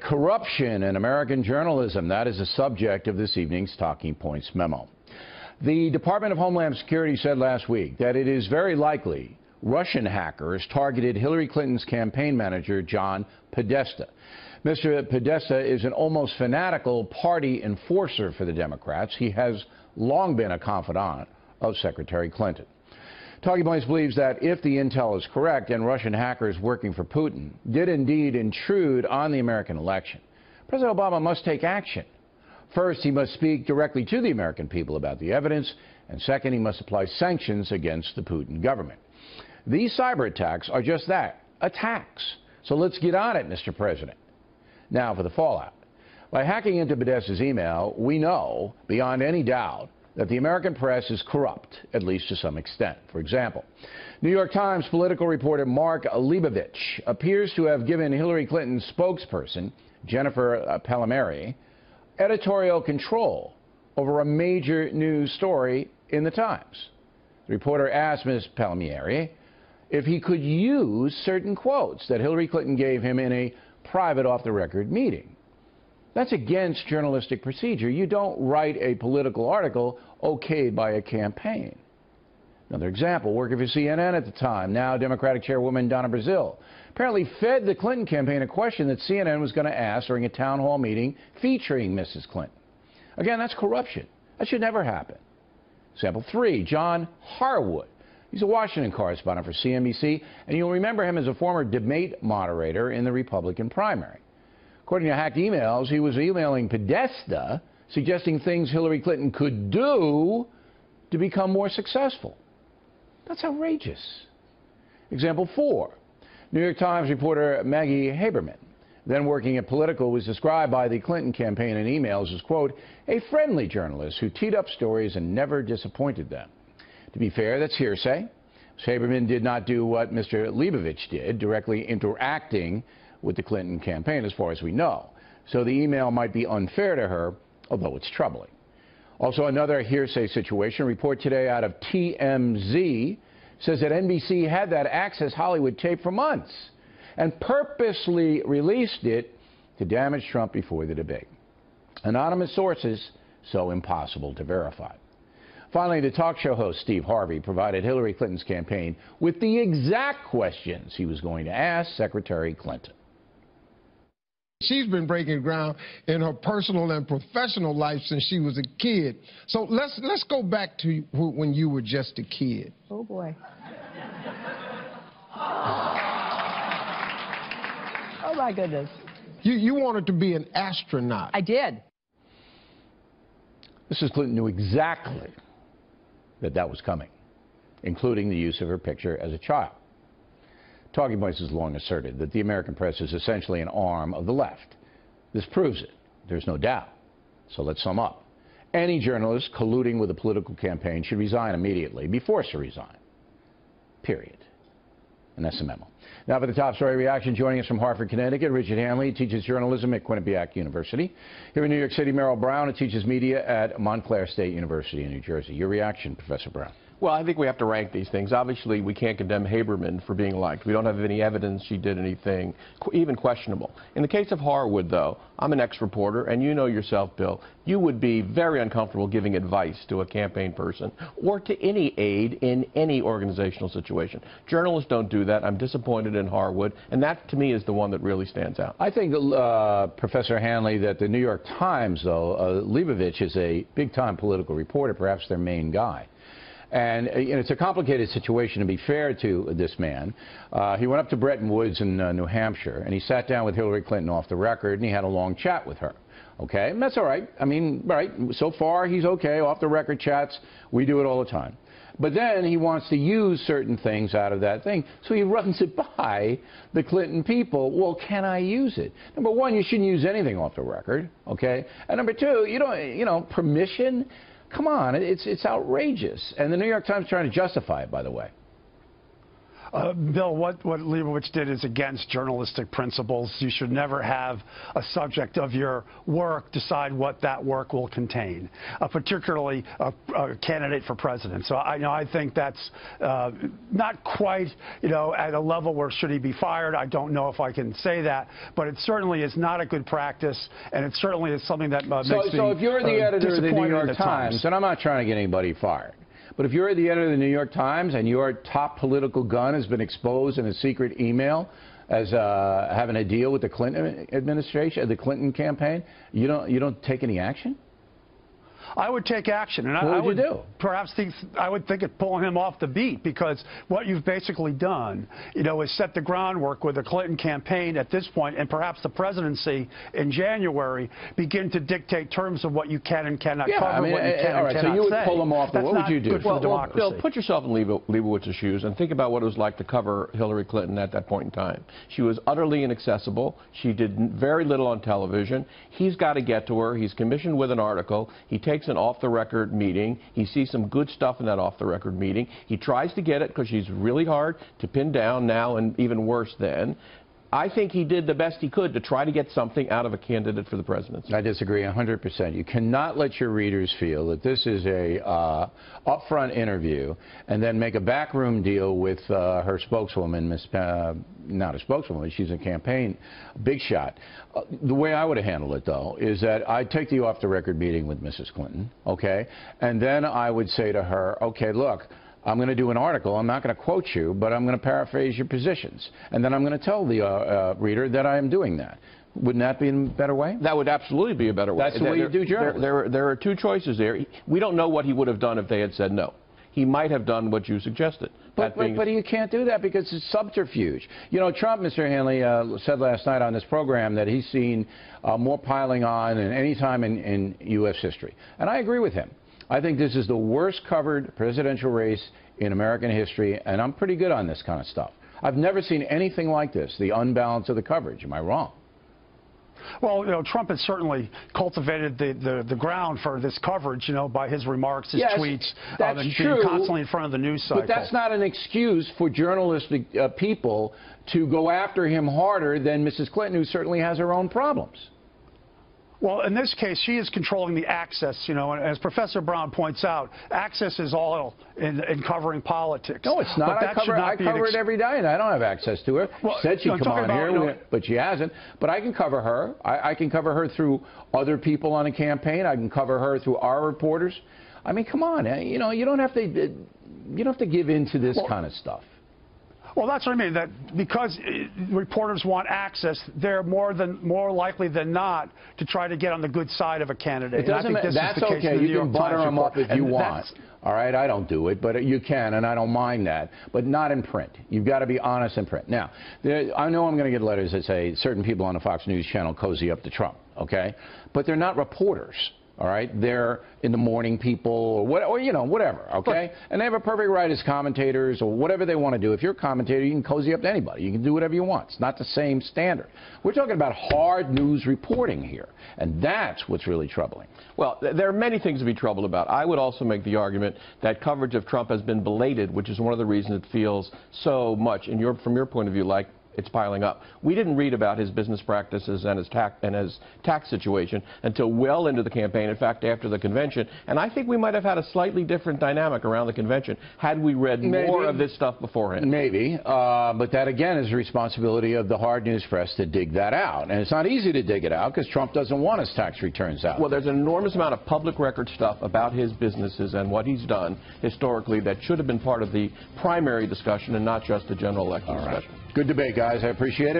Corruption in American journalism. That is the subject of this evening's Talking Points memo. The Department of Homeland Security said last week that it is very likely Russian hackers targeted Hillary Clinton's campaign manager, John Podesta. Mr. Podesta is an almost fanatical party enforcer for the Democrats. He has long been a confidant of Secretary Clinton. Talking Points believes that if the intel is correct and Russian hackers working for Putin did indeed intrude on the American election, President Obama must take action. First, he must speak directly to the American people about the evidence, and second, he must apply sanctions against the Putin government. These cyber attacks are just that, attacks. So let's get on it, Mr. President. Now for the fallout. By hacking into Podesta's email, we know, beyond any doubt, that the American press is corrupt, at least to some extent. For example, New York Times political reporter Mark Leibovich appears to have given Hillary Clinton's spokesperson, Jennifer Palmieri, editorial control over a major news story in the Times. The reporter asked Ms. Palmieri if he could use certain quotes that Hillary Clinton gave him in a private off-the-record meeting. That's against journalistic procedure. You don't write a political article okayed by a campaign. Another example, working for CNN at the time, now Democratic Chairwoman Donna Brazile, apparently fed the Clinton campaign a question that CNN was going to ask during a town hall meeting featuring Mrs. Clinton. Again, that's corruption. That should never happen. Example 3, John Harwood. He's a Washington correspondent for CNBC, and you'll remember him as a former debate moderator in the Republican primary. According to hacked emails, he was emailing Podesta, suggesting things Hillary Clinton could do to become more successful. That's outrageous. Example 4, New York Times reporter Maggie Haberman, then working at Politico, was described by the Clinton campaign in emails as, quote, a friendly journalist who teed up stories and never disappointed them. To be fair, that's hearsay. Ms. Haberman did not do what Mr. Leibovich did, directly interacting with the Clinton campaign, as far as we know. So the email might be unfair to her, although it's troubling. Also, another hearsay situation, report today out of TMZ, says that NBC had that Access Hollywood tape for months and purposely released it to damage Trump before the debate. Anonymous sources, so impossible to verify. Finally, the talk show host Steve Harvey provided Hillary Clinton's campaign with the exact questions he was going to ask Secretary Clinton. She's been breaking ground in her personal and professional life since she was a kid. So let's go back to when you were just a kid. Oh, boy. Oh, my goodness. You wanted to be an astronaut. I did. Mrs. Clinton knew exactly that was coming, including the use of her picture as a child. Talking Points has long asserted that the American press is essentially an arm of the left. This proves it. There's no doubt. So let's sum up. Any journalist colluding with a political campaign should resign immediately, be forced to resign. Period. And that's the memo. Now for the top story reaction, joining us from Hartford, Connecticut, Richard Hanley teaches journalism at Quinnipiac University. Here in New York City, Merrill Brown, who teaches media at Montclair State University in New Jersey. Your reaction, Professor Brown? Well, I think we have to rank these things. Obviously, we can't condemn Haberman for being liked. We don't have any evidence she did anything even questionable. In the case of Harwood, though, I'm an ex-reporter, and you know yourself, Bill, you would be very uncomfortable giving advice to a campaign person or to any aide in any organizational situation. Journalists don't do that. I'm disappointed in Harwood, and that, to me, is the one that really stands out. I think, Professor Hanley, that the New York Times, though, Leibovich is a big-time political reporter, perhaps their main guy. And it's a complicated situation, to be fair to this man. He went up to Bretton Woods in New Hampshire, and he sat down with Hillary Clinton off the record, and he had a long chat with her. Okay? And that's all right. I mean, right, so far he's okay. Off the record chats, we do it all the time. But then he wants to use certain things out of that thing, so he runs it by the Clinton people. Well, can I use it? Number one, you shouldn't use anything off the record, okay? And number two, permission? Come on, it's outrageous. And the New York Times trying to justify it, by the way. Bill, what Leibowitz did is against journalistic principles. You should never have a subject of your work decide what that work will contain, particularly a candidate for president. So I think that's not quite, at a level where should he be fired. I don't know if I can say that, but it certainly is not a good practice, and it certainly is something that makes me So if you're the editor of the New York Times, and I'm not trying to get anybody fired, but if you're the editor of the New York Times and your top political gun has been exposed in a secret email as having a deal with the Clinton administration, the Clinton campaign, you don't take any action? I would take action, and what would you do? Perhaps I would think of pulling him off the beat, because what you've basically done, is set the groundwork with the Clinton campaign at this point, and perhaps the presidency in January begin to dictate terms of what you can and cannot cover, what you can and cannot say. So you would pull him off. What would you do? Well, Bill, put yourself in Leibowitz's shoes and think about what it was like to cover Hillary Clinton at that point in time. She was utterly inaccessible. She did very little on television. He's got to get to her. He's commissioned with an article. He takes an off-the-record meeting. He sees some good stuff in that off-the-record meeting. He tries to get it because she's really hard to pin down now, and even worse then. I think he did the best he could to try to get something out of a candidate for the presidency. I disagree 100%. You cannot let your readers feel that this is a upfront interview and then make a backroom deal with her spokeswoman, not a spokeswoman, she's a campaign big shot. The way I would have handled it, though, is that I'd take the off-the-record meeting with Mrs. Clinton, okay, and then I would say to her, okay, look, I'm going to do an article. I'm not going to quote you, but I'm going to paraphrase your positions. And then I'm going to tell the reader that I am doing that. Wouldn't that be a better way? That would absolutely be a better way. That's the way you do journalism. There are two choices there. We don't know what he would have done if they had said no. He might have done what you suggested. But you can't do that because it's subterfuge. Trump, Mr. Hanley, said last night on this program that he's seen more piling on than any time in U.S. history. And I agree with him. I think this is the worst covered presidential race in American history, and I'm pretty good on this kind of stuff. I've never seen anything like this, the unbalance of the coverage. Am I wrong? Well, Trump has certainly cultivated the ground for this coverage, by his remarks, his tweets, that's and true, being constantly in front of the news cycle. But that's not an excuse for journalistic people to go after him harder than Mrs. Clinton, who certainly has her own problems. Well, in this case, she is controlling the access, and as Professor Brown points out, access is all in covering politics. No, it's not. I cover it every day, and I don't have access to her. Well, she said she'd come on here, but she hasn't. But I can cover her. I can cover her through other people on a campaign. I can cover her through our reporters. I mean, come on. You don't have to give in to this kind of stuff. Well, that's what I mean, that because reporters want access, they're more likely than not to try to get on the good side of a candidate. It doesn't matter. That's okay. You can butter them up if you want. All right, I don't do it, but you can, and I don't mind that. But not in print. You've got to be honest in print. Now, I know I'm going to get letters that say certain people on the Fox News channel cozy up to Trump, okay? But they're not reporters. All right, they're in the morning people or whatever, okay? And they have a perfect right as commentators or whatever they want to do. If you're a commentator, you can cozy up to anybody. You can do whatever you want. It's not the same standard. We're talking about hard news reporting here, and that's what's really troubling. Well, there are many things to be troubled about. I would also make the argument that coverage of Trump has been belated, which is one of the reasons it feels so much, from your point of view, like it's piling up. We didn't read about his business practices and his tax situation until well into the campaign, in fact, after the convention. And I think we might have had a slightly different dynamic around the convention had we read more of this stuff beforehand. Maybe. But that, again, is the responsibility of the hard news press to dig that out. And it's not easy to dig it out because Trump doesn't want his tax returns out. Well, there's an enormous amount of public record stuff about his businesses and what he's done historically that should have been part of the primary discussion and not just the general election discussion. Good debate, guys. I appreciate it.